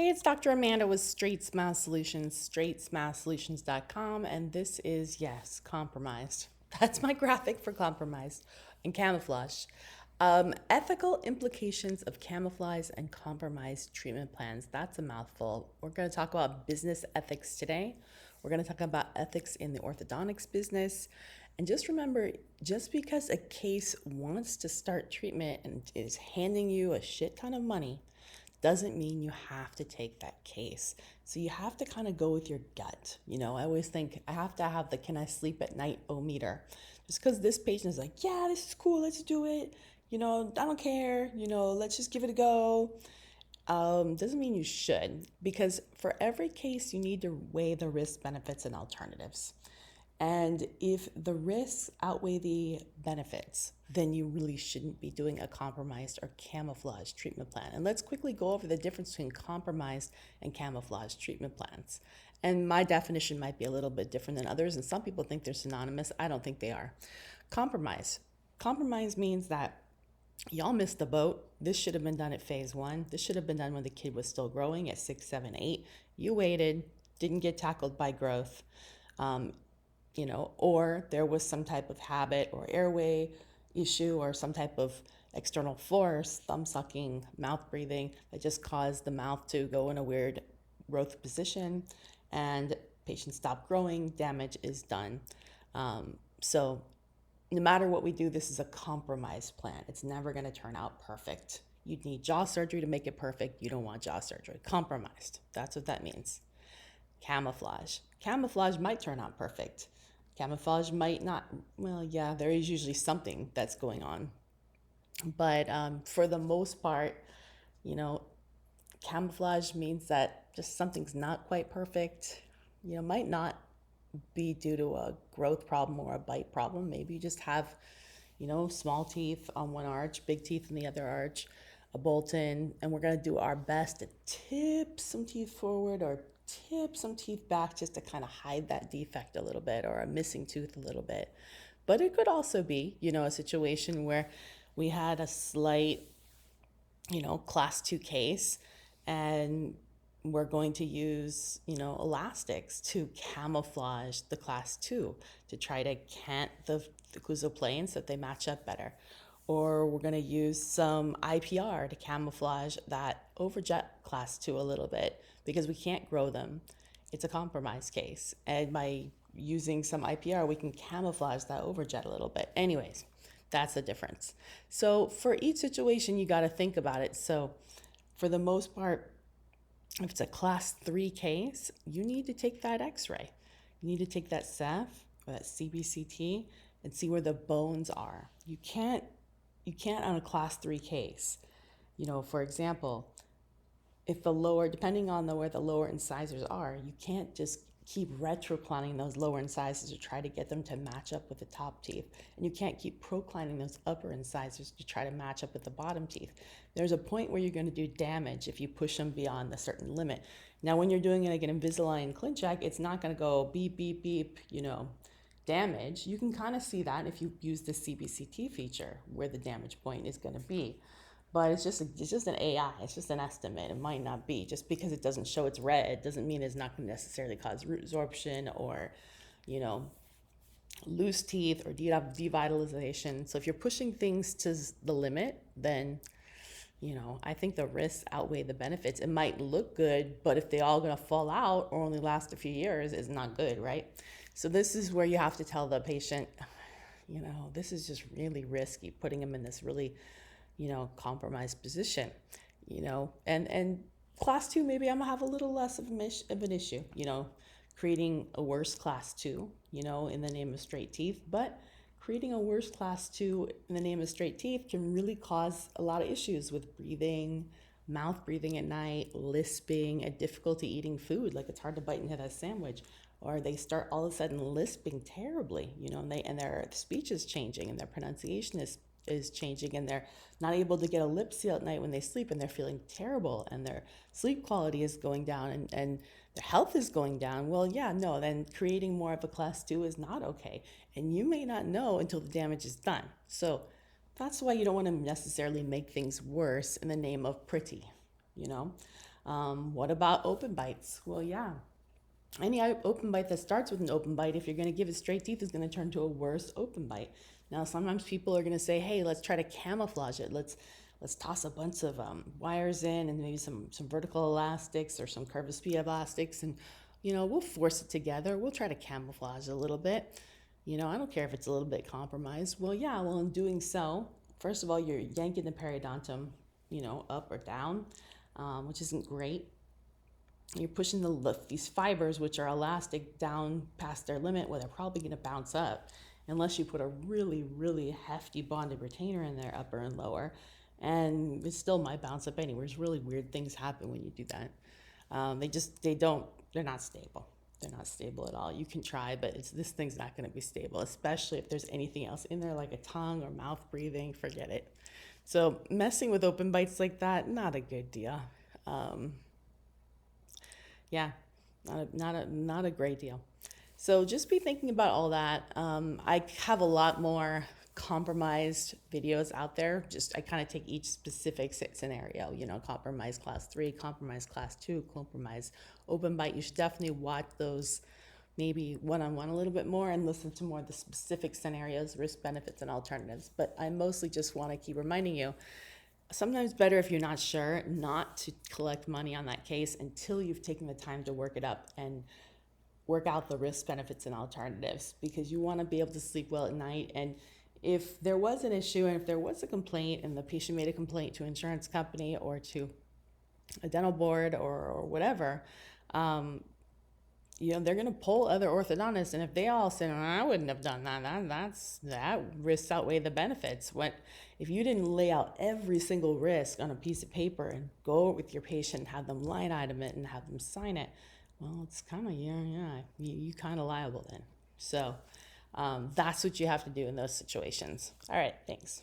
Hey, it's Dr. Amanda with Straightsmile Solutions, straightsmilesolutions.com, and this is, yes, compromised. That's my graphic for compromised and camouflage. Ethical implications of camouflage and compromised treatment plans. That's a mouthful. We're going to talk about business ethics today. We're going to talk about ethics in the orthodontics business. And just remember, just because a case wants to start treatment and is handing you a shit ton of money, doesn't mean you have to take that case. So you have to kind of go with your gut. I always think I have to have the can I sleep at night meter. Just because this patient is like, yeah, this is cool, let's do it. I don't care, let's just give it a go. Doesn't mean you should, because for every case, you need to weigh the risks, benefits, and alternatives. And if the risks outweigh the benefits, then you really shouldn't be doing a compromised or camouflage treatment plan. And let's quickly go over the difference between compromised and camouflage treatment plans. And my definition might be a little bit different than others, and some people think they're synonymous. I don't think they are. Compromise. Compromise means that y'all missed the boat. This should have been done at phase one. This should have been done when the kid was still growing at 6, 7, 8. You waited, didn't get tackled by growth. Or there was some type of habit or airway issue or some type of external force, thumb sucking, mouth breathing, that just caused the mouth to go in a weird growth position and patient stopped growing, damage is done. So no matter what we do, this is a compromise plan. It's never going to turn out perfect. You'd need jaw surgery to make it perfect. You don't want jaw surgery. Compromised. That's what that means. Camouflage. Camouflage might turn out perfect. Camouflage might not. Well, yeah, there is usually something that's going on. But for the most part, camouflage means that just something's not quite perfect. Might not be due to a growth problem or a bite problem. Maybe you just have, small teeth on one arch, big teeth in the other arch, a bolt in, and we're going to do our best to tip some teeth forward or tip some teeth back just to kind of hide that defect a little bit or a missing tooth a little bit. But it could also be, a situation where we had a slight, class 2 case and we're going to use, elastics to camouflage the class 2 to try to cant the occlusal plane so that they match up better. Or we're going to use some IPR to camouflage that overjet class 2 a little bit because we can't grow them. It's a compromise case. And by using some IPR, we can camouflage that overjet a little bit. Anyways, that's the difference. So for each situation, you got to think about it. So for the most part, if it's a class 3 case, you need to take that x-ray. You need to take that Ceph or that CBCT and see where the bones are. You can't on a class 3 case. For example, if the lower, depending on where the lower incisors are, you can't just keep retroclining those lower incisors to try to get them to match up with the top teeth. And you can't keep proclining those upper incisors to try to match up with the bottom teeth. There's a point where you're going to do damage if you push them beyond a certain limit. Now, when you're doing it like an Invisalign Clincheck, it's not going to go beep, beep, beep, damage. You can kind of see that if you use the CBCT feature where the damage point is going to be. But it's just an AI. It's just an estimate. It might not be. Just because it doesn't show it's red doesn't mean it's not going to necessarily cause root absorption or, loose teeth or devitalization. So if you're pushing things to the limit, then, I think the risks outweigh the benefits. It might look good, but if they all going to fall out or only last a few years, it's not good, right? So this is where you have to tell the patient, this is just really risky, putting them in this really compromised position, and class 2, maybe I'm gonna have a little less of an issue, creating a worse class 2, in the name of straight teeth. But creating a worse class 2 in the name of straight teeth can really cause a lot of issues with breathing, mouth breathing at night, lisping, and difficulty eating food. Like it's hard to bite into that sandwich, or they start all of a sudden lisping terribly, and their speech is changing and their pronunciation is changing, and they're not able to get a lip seal at night when they sleep, and they're feeling terrible, and their sleep quality is going down, and their health is going down. Well, yeah, no, then creating more of a class 2 is not okay. And you may not know until the damage is done. So that's why you don't want to necessarily make things worse in the name of pretty, What about open bites? Well, yeah, any open bite that starts with an open bite, if you're going to give it straight teeth, is going to turn to a worse open bite. Now, sometimes people are going to say, "Hey, let's try to camouflage it. Let's toss a bunch of wires in, and maybe some vertical elastics or some curved speed elastics, and we'll force it together. We'll try to camouflage a little bit. I don't care if it's a little bit compromised." Well, yeah. Well, in doing so, first of all, you're yanking the periodontum, up or down, which isn't great. You're pushing these fibers, which are elastic, down past their limit, where they're probably going to bounce up, unless you put a really, really hefty bonded retainer in there, upper and lower, and it still might bounce up anyways. Really weird things happen when you do that. They're not stable. They're not stable at all. You can try, but this thing's not going to be stable, especially if there's anything else in there, like a tongue or mouth breathing. Forget it. So messing with open bites like that, not a good deal. Yeah, not a great deal. So just be thinking about all that. I have a lot more compromised videos out there. I kind of take each specific scenario, compromise class 3, compromise class 2, compromise open bite. You should definitely watch those maybe one-on-one a little bit more and listen to more of the specific scenarios, risk, benefits, and alternatives. But I mostly just want to keep reminding you, sometimes better, if you're not sure, not to collect money on that case until you've taken the time to work it up and work out the risks, benefits, and alternatives, because you want to be able to sleep well at night. And if there was an issue and if there was a complaint and the patient made a complaint to an insurance company or to a dental board or whatever, they're going to pull other orthodontists, and if they all say, "I wouldn't have done that risks outweigh the benefits." If you didn't lay out every single risk on a piece of paper and go with your patient, have them line item it and have them sign it, well, it's kind of, you kind of liable then. So that's what you have to do in those situations. All right, thanks.